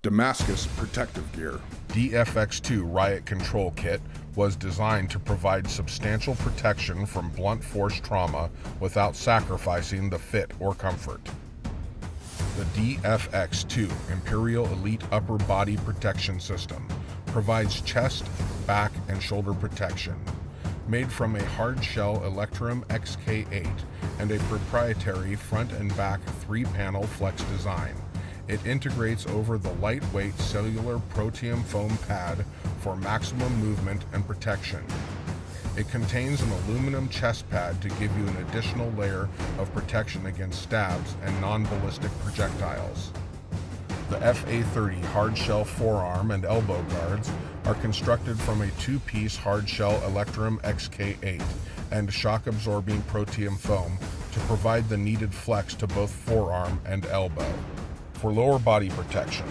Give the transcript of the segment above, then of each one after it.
Damascus Protective Gear. DFX2 Riot Control Kit was designed to provide substantial protection from blunt force trauma without sacrificing the fit or comfort. The DFX2 Imperial Elite Upper Body Protection System provides chest, back, and shoulder protection. Made from a hardshell Electrum XK8 and a proprietary front and back 3-panel flex design, it integrates over the lightweight cellular proteum foam pad for maximum movement and protection. It contains an aluminum chest pad to give you an additional layer of protection against stabs and non-ballistic projectiles. The FA30 hardshell forearm and elbow guards are constructed from a 2-piece hardshell Electrum XK8 and shock-absorbing proteum foam to provide the needed flex to both forearm and elbow. For lower body protection,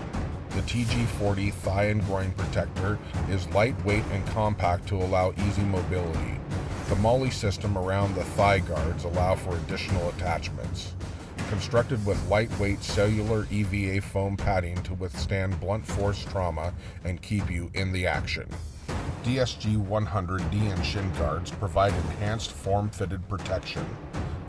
the TG40 thigh and groin protector is lightweight and compact to allow easy mobility. The MOLLE system around the thigh guards allow for additional attachments. Constructed with lightweight cellular EVA foam padding to withstand blunt force trauma and keep you in the action. DSG 100D and shin guards provide enhanced form-fitted protection.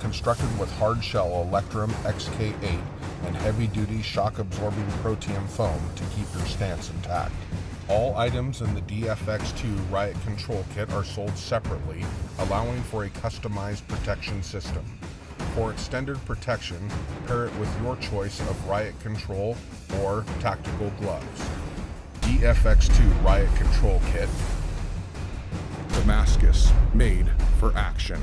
Constructed with hardshell Electrum XK8 and heavy-duty shock-absorbing proteum foam to keep your stance intact. All items in the DFX2 Riot Control Kit are sold separately, allowing for a customized protection system. For extended protection, pair it with your choice of Riot Control or tactical gloves. DFX2 Riot Control Kit. Damascus, made for action.